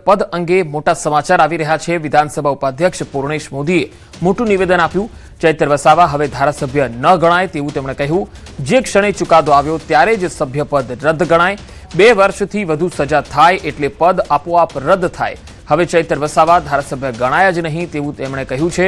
પદ અંગે મોટા સમાચાર આવી રહ્યા છે। વિધાનસભા ઉપાધ્યક્ષ પૂર્ણેશ મોદીએ મોટું નિવેદન આપ્યું। ચૈતર વસાવા હવે ધારાસભ્ય ન ગણાય તેવું તેમણે કહ્યું। જે ક્ષણે ચુકાદો આવ્યો ત્યારે જ સભ્યપદ રદ ગણાય। 2 વર્ષથી વધુ સજા થાય એટલે પદ આપોઆપ રદ થાય। હવે ચૈતર વસાવા ધારાસભ્ય ગણાયા જ નહીં તેવું તેમણે કહ્યું છે।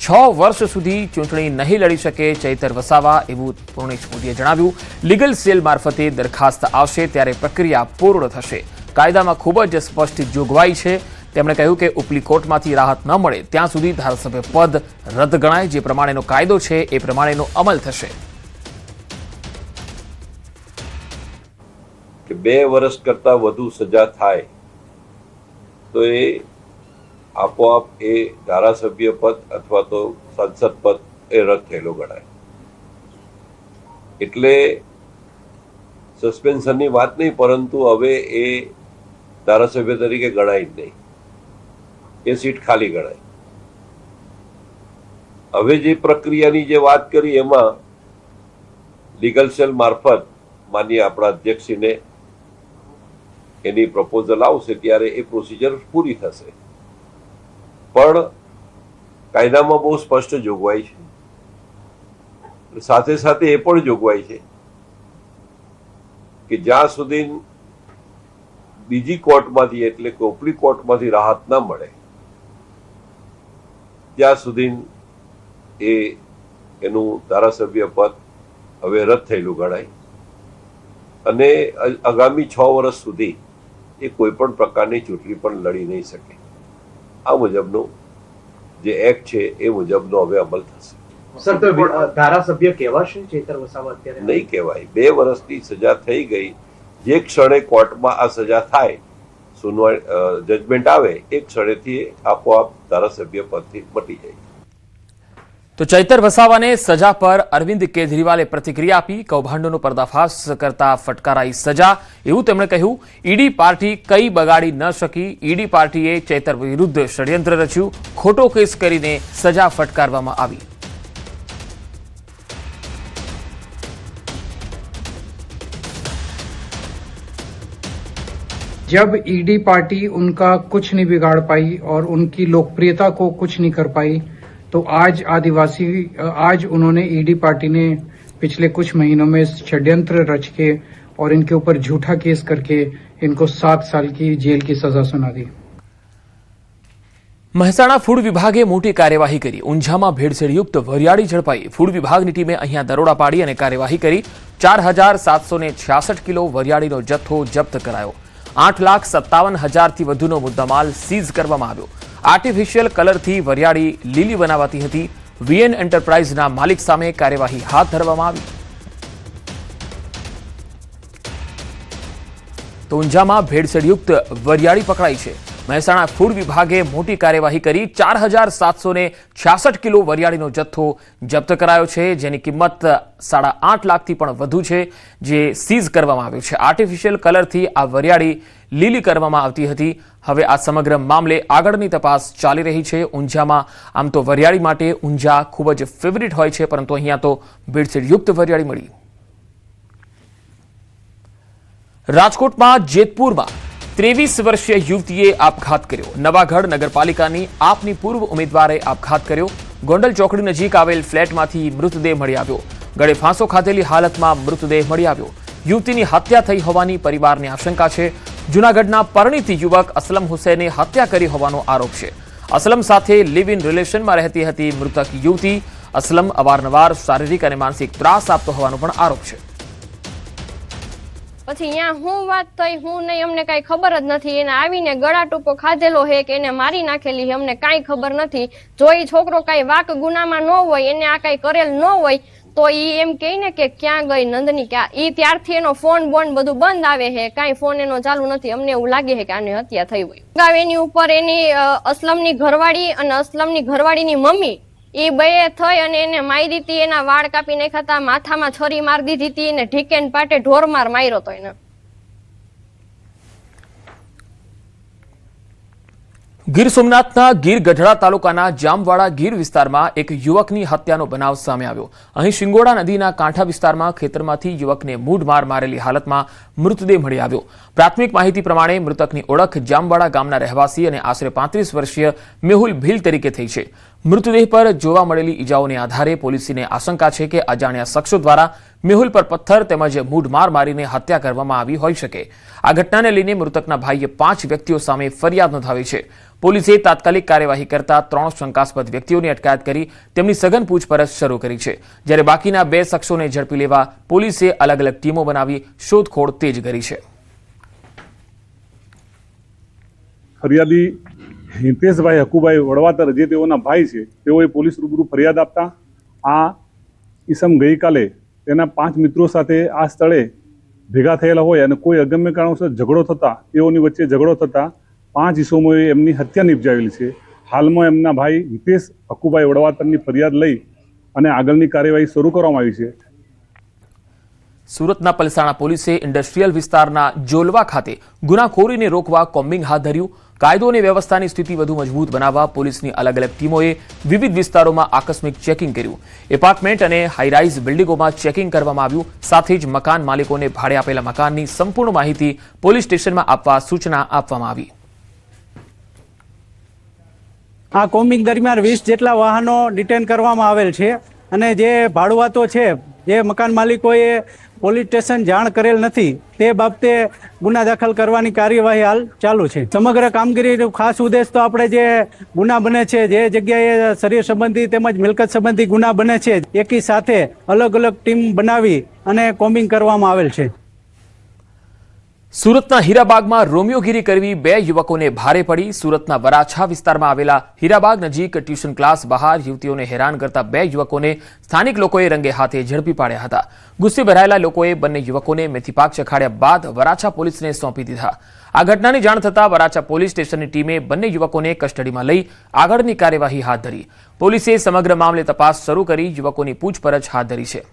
6 વર્ષ સુધી ચૂંટણી નહીં લડી શકે ચૈતર વસાવા એવું પૂર્ણેશ મોદીએ જણાવ્યું। લીગલ સેલ મારફતે દરખાસ્ત આવશે ત્યારે પ્રક્રિયા પૂર્ણ થશે। કાયદામાં ખૂબ જ સ્પષ્ટ જોગવાઈ છે। તેમણે કહ્યું કે ઉપલી કોર્ટમાંથી રાહત ન મળે ત્યાં સુધી ધારાસભ્ય પદ રદ ગણાય। જે પ્રમાણેનો કાયદો છે એ પ્રમાણેનો અમલ થશે। કે 2 વર્ષ કરતા વધુ સજા થાય તો એ આપોઆપ એ ધારાસભ્ય પદ અથવા તો સાંસદ પદ એ રદ થયેલો ગણાય। એટલે સસ્પેન્શનની વાત નહીં, પરંતુ હવે એ ધારાસભ્ય તરીકે ગણાય જ નહીં, એ સીટ ખાલી ગણાય। હવે જે પ્રક્રિયાની જે વાત કરી એમાં લીગલ સેલ મારફત માનીય આપણા અધ્યક્ષશ્રીને એની પ્રપોઝલ આવશે ત્યારે એ પ્રોસિજર પૂરી થશે। પણ કાયદામાં બહુ સ્પષ્ટ જોગવાઈ છે। સાથે સાથે એ પણ જોગવાઈ છે કે જ્યાં સુધી બીજી કોર્ટમાંથી એટલે કે ઉપલી કોર્ટમાંથી રાહત ના મળે ત્યાં સુધી એનું ધારાસભ્ય પદ હવે રદ થયેલું ગણાય અને આગામી 6 વર્ષ સુધી એ કોઈ પણ પ્રકારની ચૂંટણી પણ લડી નહીં શકે। આ મુજબનો જે એક્ટ છે એ મુજબનો હવે અમલ થશે। સર, તો ધારાસભ્ય કહેવાશે ચૈતર વસાવા અત્યારે? નહીં કહેવાય। 2 વર્ષની સજા થઈ ગઈ। જે ક્ષણે કોર્ટમાં આ સજા થાય, સુનવાઈ જજમેન્ટ આવે, એ ક્ષણેથી આપોઆપ ધારાસભ્ય પદથી મટી જાય। તો ચૈતર વસાવાને સજા પર અરવિંદ કેજરીવાલે પ્રતિક્રિયા આપી। કૌભાંડોનો પર્દાફાશ કરતા ફટકારાઈ સજા એવું તેમણે કહ્યું। ઈડી પાર્ટી કઈ બગાડી ન શકી। ઈડી પાર્ટીએ ચૈતર વિરુદ્ધ ષડયંત્ર રચ્યું। ખોટો કેસ કરીને સજા ફટકારવામાં આવી। जब ईडी पार्टी उनका कुछ नहीं बिगाड़ पाई और उनकी लोकप्रियता को कुछ नहीं कर पाई तो आज उन्होंने ईडी पार्टी ने पिछले कुछ महीनों में षड्यंत्र रच के और इनके ऊपर झूठा केस करके इनको 7 साल की जेल की सजा सुना दी। મહેસાણા ફૂડ વિભાગે મોટી કાર્યવાહી કરી। ઊંઝામાં ભેળસેળયુક્ત વરિયાળી ઝડપાઈ। ફૂડ વિભાગની ટીમે અહીંયા દરોડા પાડી અને કાર્યવાહી કરી। 4766 કિલો વરિયાળીનો જથ્થો જપ્ત કરાયો। 8,57,000 થી વધુનો મુદ્દામાલ સીઝ કરવામાં આવ્યો। આર્ટિફિશિયલ કલરથી વરિયાળી લીલી બનાવાતી હતી। વીએન એન્ટરપ્રાઇઝના માલિક સામે કાર્યવાહી હાથ ધરવામાં આવી। તો ઊંઝામાં ભેળસેળયુક્ત વરિયાળી પકડાઈ છે। મહેસાણા ફૂડ વિભાગે મોટી કાર્યવાહી કરી। 4766 કિલો વરિયાળીનો જથ્થો જપ્ત કરાયો છે, જેની કિંમત 8.5 લાખથી પણ વધુ છે, જે સીઝ કરવામાં આવ્યું છે। આર્ટિફિશિયલ કલરથી આ વરિયાળી લીલી કરવામાં આવતી હતી। હવે આ સમગ્ર મામલે આગળની તપાસ ચાલી રહી છે। ઊંઝામાં આમ તો વરિયાળી માટે ઊંઝા ખૂબ જ ફેવરિટ હોય છે, પરંતુ અહીંયા તો ભેળસેળયુક્ત વરિયાળી મળી। રાજકોટમાં જેતપુરમાં 23 વર્ષીય યુવતીએ આપઘાત કર્યો। નવાગઢ નગરપાલિકાની આપની પૂર્વ ઉમેદવારે આપઘાત કર્યો। ગોંડલ ચોકડી નજીક આવેલ ફ્લેટમાંથી મૃતદેહ મળી આવ્યો। ગળે ફાંસો ખાધેલી હાલતમાં મૃતદેહ મળી આવ્યો। યુવતીની હત્યા થઈ હોવાની પરિવારની આશંકા છે। જૂનાગઢના પરિણીત યુવક અસલમ હુસૈને હત્યા કરી હોવાનો આરોપ છે। અસલમ સાથે લિવ ઇન રિલેશનમાં રહેતી હતી મૃતક યુવતી। અસલમ અવારનવાર શારીરિક અને માનસિક ત્રાસ આપતો હોવાનો પણ આરોપ છે। પછી અહીંયા હું વાત થઈ હું નહીં અમને કઈ ખબર જ નથી। એને આવીને ગળા ટૂંકો ખાધેલો હે કે એને મારી નાખેલી હે અમને કઈ ખબર નથી। જો એ છોકરો કઈ વાક ગુનામાં ન હોય, એને આ કઈ કરેલ ન હોય તો ઈ એમ કહે ને કે ક્યાં ગઈ નંદની, ક્યાં ઈ ત્યારથી એનો ફોન બોન બધું બંધ આવે છે, કઈ ફોન એનો ચાલુ નથી। અમને એવું લાગે છે કે આને હત્યા થઈ હોય। એની ઉપર એની અસલમની ઘરવાળી અને અસલમની ઘરવાળીની મમ્મી એ બે થઈ અને એને મારી હતી। એના વાળ કાપી નાખ્યા હતા, માથામાં છરી મારી દીધી હતી અને ઢીકેન પાટે ઢોરમાર માર્યો હતો એને। ગીર સોમનાથના ગીર ગઢડા તાલુકાના જામવાડા ગીર વિસ્તારમાં એક યુવકની હત્યાનો બનાવ સામે આવ્યો. અહીં શિંગોડા નદીના કાંઠા વિસ્તારમાં ખેતરમાંથી યુવકને મૂઢમાર મારેલી હાલતમાં મૃતદેહ મળી આવ્યો. પ્રાથમિક માહિતી પ્રમાણે મૃતકની ઓળખ જામવાડા ગામના રહેવાસી અને આશરે 35 વર્ષીય મેહુલ ભીલ તરીકે થઈ છે. મૃતદેહ પર જોવા મળેલી ઈજાઓને આધારે પોલીસને આશંકા છે કે અજાણ્યા શખ્સો દ્વારા મેહુલ પર પથ્થર તેમજ મૂઢમાર મારીને હત્યા કરવામાં આવી હોઈ શકે. આ ઘટનાને લઈને મૃતકના ભાઈએ 5 વ્યક્તિઓ સામે ફરિયાદ નોંધાવી છે. પોલીસે તાત્કાલિક કાર્યવાહી કરતા 3 શંકાસ્પદ વ્યક્તિઓની અટકાયત કરી તેમની સઘન પૂછપરછ શરૂ કરી છે. જ્યારે બાકીના 2 શખ્સોને ઝડપી લેવા પોલીસે અલગ અલગ ટીમો બનાવી શોધખોળ તેજ કરી છે. ફરિયાદી હિતેશભાઈ હકુભાઈ વડવાતર જે તેઓના ભાઈ છે, તેઓએ પોલીસ રૂબરૂ ફરિયાદ આપતા આ ઈસમ ગઈકાલે તેના 5 મિત્રો સાથે આ સ્થળે ભેગા થયેલા હોય અને કોઈ અગમ્ય કારણોસર ઝઘડો થતા તેઓની વચ્ચે ઝઘડો થતા 5 ઈસમોએ એમની હત્યા નિપજાવેલી છે. હાલમાં એમના ભાઈ હિતેશ હકુભાઈ વડવાતરની ફરિયાદ લઈ અને આગળની કાર્યવાહી શરૂ કરવામાં આવી છે. સુરતના પલસાણા પોલીસે ઇન્ડસ્ટ્રીયલ વિસ્તારના જોલવા ખાતે ગુનાખોરીને રોકવા કોમ્બિંગ હાથ ધર્યું. કાયદો અને વ્યવસ્થાની સ્થિતિ વધુ મજબૂત બનાવવા પોલીસની અલગ અલગ ટીમોએ વિવિધ વિસ્તારોમાં આકસ્મિક ચેકિંગ કર્યું. એપાર્ટમેન્ટ અને હાઈરાઇઝ બિલ્ડિંગોમાં ચેકિંગ કરવામાં આવ્યું. સાથે જ મકાન માલિકોને ભાડે આપેલા મકાનની સંપૂર્ણ માહિતી પોલીસ સ્ટેશનમાં આપવા સૂચના આપવામાં આવી. આ કોમ્બિંગ દરમિયાન 20 જેટલા વાહનો ડિટેન કરવામાં આવેલ છે અને જે ભાડુઆતો છે, જે મકાન માલિકોએ પોલીસ સ્ટેશન જાણ કરેલ નથી, તે બાબતે ગુના દાખલ કરવાની કાર્યવાહી હાલ ચાલુ છે. સમગ્ર કામગીરીનો ખાસ ઉદ્દેશ તો આપણે જે ગુના બને છે, જે જગ્યાએ શરીર સંબંધી તેમજ મિલકત સંબંધી ગુના બને છે, એકી સાથે અલગ અલગ ટીમ બનાવી અને કોમ્બિંગ કરવામાં આવેલ છે. સુરતના હીરાબાગમાં રોમિયોગીરી કરવી 2 યુવકોને ભારે પડી. સુરતના વરાછા વિસ્તારમાં આવેલા હીરાબાગ નજીક ટ્યુશન ક્લાસ બહાર યુવતીઓને હેરાન કરતા 2 યુવકોને સ્થાનિક લોકોએ રંગે હાથે ઝડપી પાડ્યા હતા. ગુસ્સે ભરાયેલા લોકોએ બંને યુવકોને મેથીપાક ચખાડ્યા બાદ વરાછા પોલીસને સોંપી દીધા. આ ઘટનાની જાણ થતાં વરાછા પોલીસ સ્ટેશનની ટીમે બંને યુવકોને કસ્ટડીમાં લઈ આગળની કાર્યવાહી હાથ ધરી. પોલીસે સમગ્ર મામલે તપાસ શરૂ કરી યુવકોની પૂછપરછ હાથ ધરી છે.